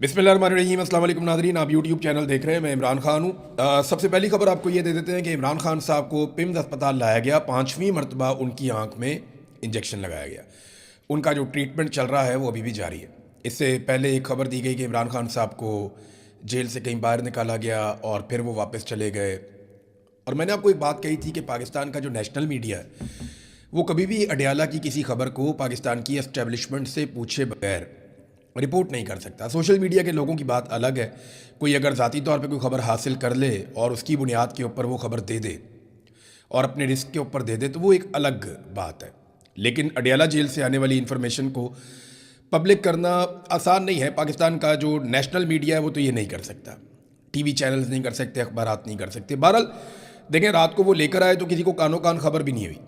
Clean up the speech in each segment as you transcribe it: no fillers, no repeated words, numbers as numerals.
बिस्मिल्लाहिर्रहमानिर्रहीम। अस्सलाम वालेकुम नाज़रीन, आप यूट्यूब चैनल देख रहे हैं। मैं इमरान खान हूँ। सबसे पहली खबर आपको ये दे देते हैं कि इमरान खान साहब को पिम्स अस्पताल लाया गया, 5वीं मरतबा उनकी आंख में इंजेक्शन लगाया गया। उनका जो ट्रीटमेंट चल रहा है वो अभी भी जारी है। इससे पहले एक खबर दी गई कि इमरान खान साहब को जेल से कहीं बाहर निकाला गया और फिर वो वापस चले गए। और मैंने आपको एक बात कही थी कि पाकिस्तान का जो नेशनल मीडिया है वो कभी भी अडयाला की किसी खबर को पाकिस्तान की एस्टेब्लिशमेंट से पूछे बगैर रिपोर्ट नहीं कर सकता। सोशल मीडिया के लोगों की बात अलग है। कोई अगर ज़ाती तौर पे कोई खबर हासिल कर ले और उसकी बुनियाद के ऊपर वो खबर दे दे और अपने रिस्क के ऊपर दे दे तो वो एक अलग बात है। लेकिन अडयाला जेल से आने वाली इन्फॉर्मेशन को पब्लिक करना आसान नहीं है। पाकिस्तान का जो नेशनल मीडिया है वो तो ये नहीं कर सकता, टीवी चैनल्स नहीं कर सकते, अखबारात नहीं कर सकते। बहरहाल देखें, रात को वो लेकर आए तो किसी को कानो कान खबर भी नहीं हुई।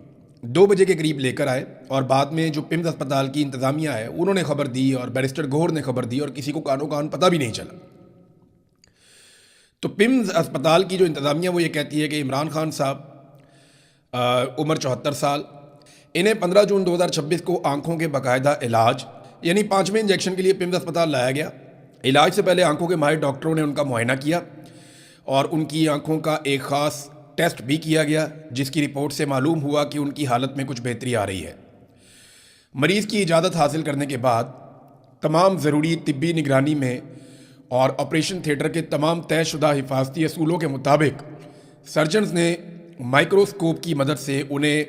2 बजे के करीब लेकर आए और बाद में जो पिम्स अस्पताल की इंतज़ामिया है उन्होंने खबर दी और बैरिस्टर गौहर ने खबर दी और किसी को कानो कान पता भी नहीं चला। तो पिम्स अस्पताल की जो इंतज़ामिया वो ये कहती है कि इमरान खान साहब उम्र 74 साल, इन्हें 15 जून 2026 को आंखों के बाकायदा इलाज यानी 5वें इंजेक्शन के लिए पिम्स अस्पताल लाया गया। इलाज से पहले आंखों के माहिर डॉक्टरों ने उनका मुआयना किया और उनकी आंखों का एक ख़ास टेस्ट भी किया गया, जिसकी रिपोर्ट से मालूम हुआ कि उनकी हालत में कुछ बेहतरी आ रही है। मरीज़ की इजाज़त हासिल करने के बाद तमाम ज़रूरी तिब्बी निगरानी में और ऑपरेशन थिएटर के तमाम तयशुदा हिफाजती असूलों के मुताबिक सर्जन्स ने माइक्रोस्कोप की मदद से उन्हें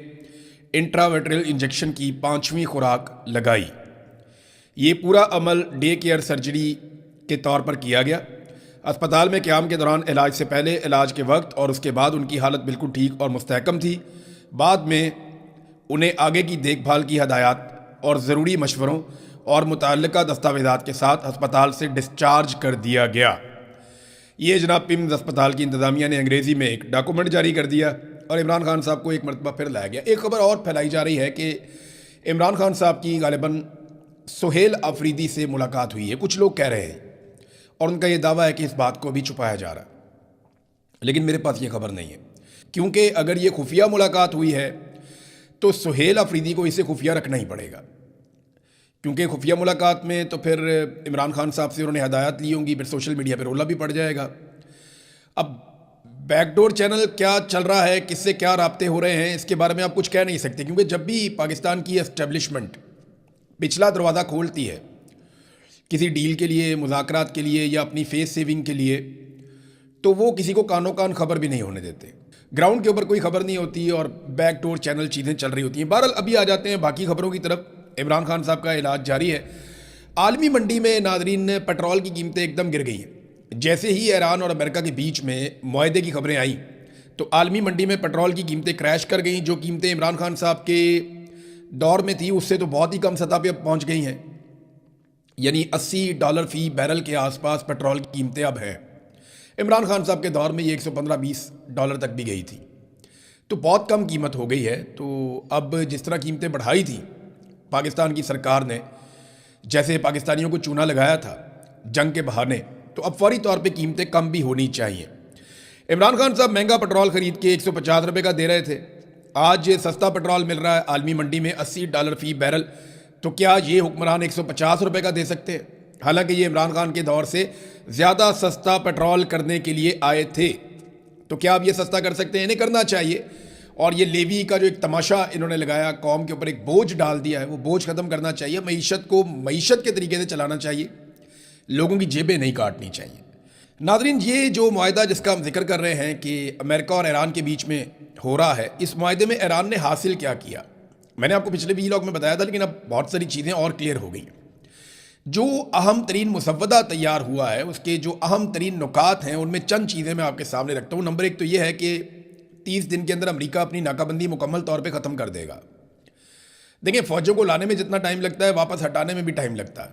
इंट्रावेट्रल इंजेक्शन की 5वीं खुराक लगाई। ये पूरा अमल डे केयर सर्जरी के तौर पर किया गया। अस्पताल में क़याम के दौरान इलाज से पहले, इलाज के वक्त और उसके बाद उनकी हालत बिल्कुल ठीक और मुस्तहकम थी। बाद में उन्हें आगे की देखभाल की हदायत और ज़रूरी मशवरों और मुतल्लिका दस्तावेज़ात के साथ अस्पताल से डिस्चार्ज कर दिया गया। ये जनाब पिम्स अस्पताल की इंतज़ामिया ने अंग्रेज़ी में एक डॉक्यूमेंट जारी कर दिया और इमरान खान साहब को एक मरतबा फिर लाया गया। एक खबर और फैलाई जा रही है कि इमरान खान साहब की गालिबन सुहेल अफरीदी से मुलाकात हुई है, कुछ लोग कह रहे हैं, और उनका ये दावा है कि इस बात को भी छुपाया जा रहा है। लेकिन मेरे पास ये खबर नहीं है, क्योंकि अगर ये खुफिया मुलाकात हुई है तो सुहेल अफरीदी को इसे खुफिया रखना ही पड़ेगा, क्योंकि खुफिया मुलाकात में तो फिर इमरान खान साहब से उन्होंने हदायत ली होंगी, फिर सोशल मीडिया पर रोला भी पड़ जाएगा। अब बैकडोर चैनल क्या चल रहा है, किससे क्या राब्ते हो रहे हैं, इसके बारे में आप कुछ कह नहीं सकते, क्योंकि जब भी पाकिस्तान की एस्टेब्लिशमेंट पिछला दरवाज़ा खोलती है किसी डील के लिए, मुज़ाकरात के लिए या अपनी फेस सेविंग के लिए, तो वो किसी को कानो कान खबर भी नहीं होने देते। ग्राउंड के ऊपर कोई खबर नहीं होती और बैकडोर चैनल चीज़ें चल रही होती हैं। बहरहाल अभी आ जाते हैं बाकी खबरों की तरफ। इमरान खान साहब का इलाज जारी है। आलमी मंडी में नाज़रीन पेट्रोल की कीमतें एकदम गिर गई हैं। जैसे ही ईरान और अमेरिका के बीच में मुआहदे की खबरें आईं तो आलमी मंडी में पेट्रोल की कीमतें क्रैश कर गईं। जो कीमतें इमरान खान साहब के दौर में थी उससे तो बहुत ही कम सतह पर पहुँच गई हैं, यानी $80 फ़ी बैरल के आसपास पेट्रोल की कीमतें अब हैं। इमरान खान साहब के दौर में ये $115-20 तक भी गई थी, तो बहुत कम कीमत हो गई है। तो अब जिस तरह कीमतें बढ़ाई थी पाकिस्तान की सरकार ने, जैसे पाकिस्तानियों को चूना लगाया था जंग के बहाने, तो अब फौरी तौर पे कीमतें कम भी होनी चाहिए। इमरान खान साहब महंगा पेट्रोल ख़रीद के $150 का दे रहे थे, आज सस्ता पेट्रोल मिल रहा है आलमी मंडी में $80 फ़ी बैरल। तो क्या ये हुक्मरान $150 का दे सकते हैं? हालांकि ये इमरान खान के दौर से ज़्यादा सस्ता पेट्रोल करने के लिए आए थे, तो क्या अब ये सस्ता कर सकते हैं? इन्हें करना चाहिए। और ये लेवी का जो एक तमाशा इन्होंने लगाया, कौम के ऊपर एक बोझ डाल दिया है, वो बोझ ख़त्म करना चाहिए। मईशत को मईशत के तरीके से चलाना चाहिए, लोगों की जेबें नहीं काटनी चाहिए। नाज़रीन, ये जो मुआहदा जिसका हम जिक्र कर रहे हैं कि अमेरिका और ईरान के बीच में हो रहा है, इस मुआहदे में ईरान ने हासिल क्या किया, मैंने आपको पिछले वीलॉग में बताया था, लेकिन अब बहुत सारी चीज़ें और क्लियर हो गई हैं। जो अहम तरीन मुसव्वदा तैयार हुआ है उसके जो अहम तरीन नुकात हैं उनमें चंद चीज़ें मैं आपके सामने रखता हूँ। नंबर 1 तो ये है कि 30 दिन के अंदर अमेरिका अपनी नाकाबंदी मुकम्मल तौर पे ख़त्म कर देगा। देखिए, फ़ौजों को लाने में जितना टाइम लगता है वापस हटाने में भी टाइम लगता है,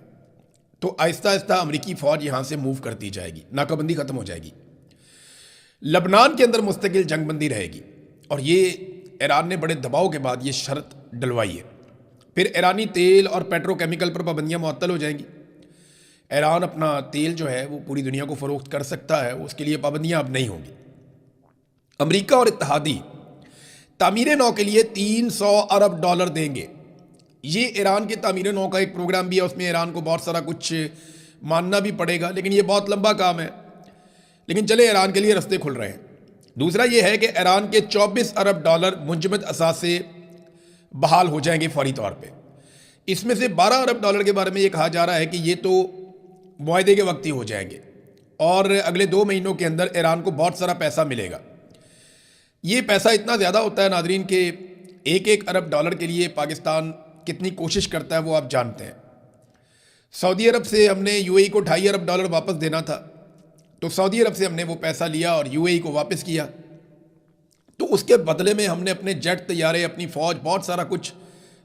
तो आहिस्ता आहिस्ता अमरीकी फ़ौज यहाँ से मूव करती जाएगी, नाकाबंदी ख़त्म हो जाएगी। लबनान के अंदर मुस्तकिल जंगबंदी रहेगी, और ये ईरान ने बड़े दबाव के बाद ये शर्त डलवाई है। फिर ईरानी तेल और पेट्रोकेमिकल पर पाबंदियाँ मुअत्तल हो जाएंगी। ईरान अपना तेल जो है वो पूरी दुनिया को फ़रोख्त कर सकता है, उसके लिए पाबंदियाँ अब नहीं होंगी। अमेरिका और इत्तहादी तामीर नौ के लिए $300 अरब देंगे। ये ईरान के तामीर नौ का एक प्रोग्राम भी है, उसमें ईरान को बहुत सारा कुछ ماننا بھی پڑے گا، لیکن یہ بہت لمبا کام ہے، لیکن چلے ایران کے لیے رستے کھل رہے ہیں۔ دوسرا یہ ہے کہ ایران کے 24 ارب ڈالر منجمد اثاثے بحال ہو جائیں گے فوری طور پہ۔ اس میں سے 12 ارب ڈالر کے بارے میں یہ کہا جا رہا ہے کہ یہ تو معاہدے کے وقت ہی ہو جائیں گے اور اگلے 2 مہینوں کے اندر ایران کو بہت سارا پیسہ ملے گا۔ یہ پیسہ اتنا زیادہ ہوتا ہے ناظرین کہ 1 ارب ڈالر کے لیے پاکستان کتنی کوشش کرتا ہے وہ آپ جانتے ہیں۔ سعودی عرب سے ہم نے یو اے ای کو 2.5 ارب ڈالر واپس دینا تھا، تو سعودی عرب سے ہم نے وہ پیسہ لیا اور یو اے ای کو واپس کیا، تو اس کے بدلے میں ہم نے اپنے جیٹ طیارے، اپنی فوج، بہت سارا کچھ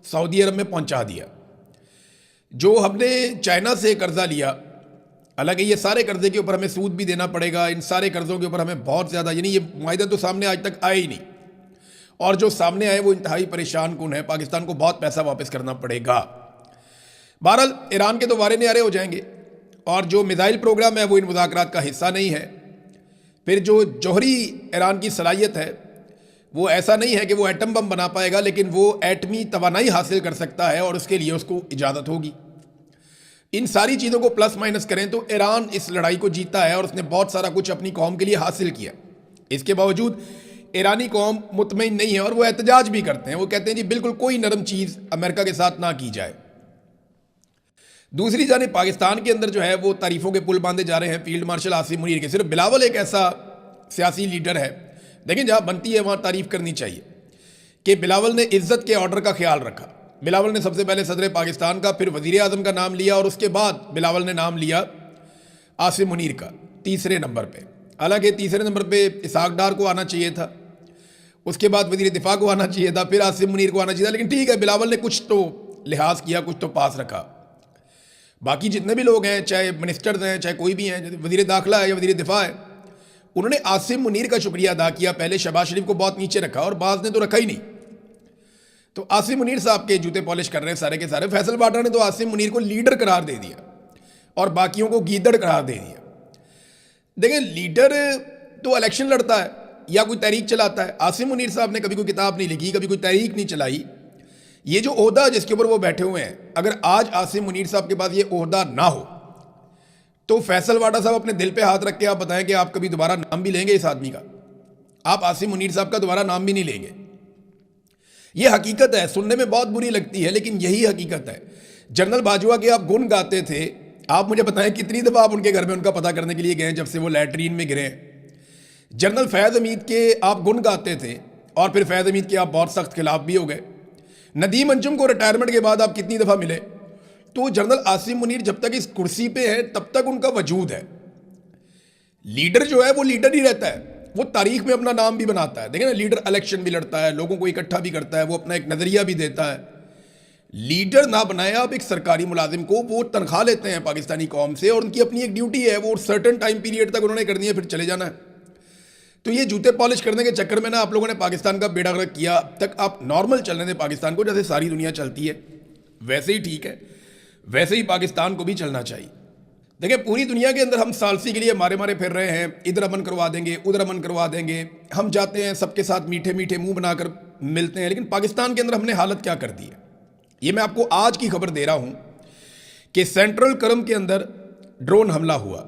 سعودی عرب میں پہنچا دیا۔ جو ہم نے چائنا سے قرضہ لیا، حالانکہ یہ سارے قرضے کے اوپر ہمیں سود بھی دینا پڑے گا، ان سارے قرضوں کے اوپر ہمیں بہت زیادہ، یعنی یہ معاہدہ تو سامنے آج تک آیا ہی نہیں، اور جو سامنے آئے وہ انتہائی پریشان کن ہے، پاکستان کو بہت پیسہ واپس کرنا پڑے گا۔ بہرحال ایران کے تو وارے نیارے ہو جائیں گے، اور جو میزائل پروگرام ہے وہ ان مذاکرات کا حصہ نہیں ہے۔ پھر جو جوہری ایران کی صلاحیت ہے وہ ایسا نہیں ہے کہ وہ ایٹم بم بنا پائے گا، لیکن وہ ایٹمی توانائی حاصل کر سکتا ہے اور اس کے لیے اس کو اجازت ہوگی۔ ان ساری چیزوں کو پلس مائنس کریں تو ایران اس لڑائی کو جیتا ہے اور اس نے بہت سارا کچھ اپنی قوم کے لیے حاصل کیا۔ اس کے باوجود ایرانی قوم مطمئن نہیں ہے اور وہ احتجاج بھی کرتے ہیں، وہ کہتے ہیں جی بالکل کوئی نرم چیز امریکہ کے ساتھ نہ کی جائے۔ دوسری جانب پاکستان کے اندر جو ہے وہ تعریفوں کے پل باندھے جا رہے ہیں فیلڈ مارشل عاصم منیر کے۔ صرف بلاول ایک ایسا سیاسی لیڈر ہے، دیکھیں جہاں بنتی ہے وہاں تعریف کرنی چاہیے، کہ بلاول نے عزت کے آرڈر کا خیال رکھا۔ بلاول نے سب سے پہلے صدر پاکستان کا، پھر وزیر اعظم کا نام لیا، اور اس کے بعد بلاول نے نام لیا عاصم منیر کا 3 نمبر پہ۔ حالانکہ 3 نمبر پہ اسحاق ڈار کو آنا چاہیے تھا، اس کے بعد وزیر دفاع کو آنا چاہیے تھا، پھر عاصم منیر کو آنا چاہیے تھا، لیکن ٹھیک ہے بلاول نے کچھ تو لحاظ کیا، کچھ تو پاس رکھا۔ باقی جتنے بھی لوگ ہیں، چاہے منسٹرز ہیں، چاہے کوئی بھی ہیں، وزیر داخلہ ہے یا وزیر دفاع ہے، انہوں نے عاصم منیر کا شکریہ ادا کیا۔ پہلے شہباز شریف کو بہت نیچے رکھا اور بعض نے تو رکھا ہی نہیں، تو عاصم منیر صاحب کے جوتے پالش کر رہے ہیں سارے کے سارے۔ فیصل باٹا نے تو عاصم منیر کو لیڈر قرار دے دیا اور باقیوں کو گیدڑ قرار دے دیا۔ دیکھیں لیڈر تو الیکشن لڑتا ہے یا کوئی تحریک چلاتا ہے، عاصم منیر صاحب نے کبھی کوئی کتاب نہیں لکھی، کبھی کوئی تحریک نہیں چلائی۔ یہ جو عہدہ جس کے اوپر وہ بیٹھے ہوئے ہیں، اگر آج عاصم منیر صاحب کے پاس یہ عہدہ نہ ہو تو فیصل واڈا صاحب اپنے دل پہ ہاتھ رکھ کے آپ بتائیں کہ آپ کبھی دوبارہ نام بھی لیں گے اس آدمی کا؟ آپ عاصم منیر صاحب کا دوبارہ نام بھی نہیں لیں گے۔ یہ حقیقت ہے، سننے میں بہت بری لگتی ہے لیکن یہی حقیقت ہے۔ جنرل باجوہ کے آپ گن گاتے تھے، آپ مجھے بتائیں کتنی دفعہ آپ ان کے گھر میں ان کا پتہ کرنے کے لیے گئے جب سے وہ لیٹرین میں گرے۔ جنرل فیض حمید کے آپ گن گاتے تھے اور پھر فیض حمید کے آپ بہت سخت خلاف بھی ہو گئے۔ ندیم انجم کو ریٹائرمنٹ کے بعد آپ کتنی دفعہ ملے؟ تو جنرل عاصم منیر جب تک اس کرسی پہ ہے تب تک ان کا وجود ہے۔ لیڈر جو ہے وہ لیڈر ہی رہتا ہے، وہ تاریخ میں اپنا نام بھی بناتا ہے۔ دیکھیں نا، لیڈر الیکشن بھی لڑتا ہے، لوگوں کو اکٹھا بھی کرتا ہے، وہ اپنا ایک نظریہ بھی دیتا ہے۔ لیڈر نہ بنائے آپ ایک سرکاری ملازم کو، وہ تنخواہ لیتے ہیں پاکستانی قوم سے اور ان کی اپنی ایک ڈیوٹی ہے، وہ سرٹن ٹائم پیریڈ تک انہوں نے کرنی ہے، پھر چلے جانا ہے۔ تو یہ جوتے پالش کرنے کے چکر میں نا آپ لوگوں نے پاکستان کا بیڑا غرق کیا۔ اب تک آپ نارمل چلنے دیں پاکستان کو، جیسے ساری دنیا چلتی ہے ویسے ہی ٹھیک ہے، ویسے ہی پاکستان کو بھی چلنا چاہیے۔ دیکھیں پوری دنیا کے اندر ہم ثالثی کے لیے مارے پھر رہے ہیں، ادھر امن کروا دیں گے، ادھر امن کروا دیں گے، ہم جاتے ہیں سب کے ساتھ میٹھے میٹھے منہ بنا کر ملتے ہیں، لیکن پاکستان کے اندر ہم نے حالت کیا کر دی ہے؟ یہ میں آپ کو آج کی خبر دے رہا ہوں کہ سینٹرل کرم کے اندر ڈرون حملہ ہوا،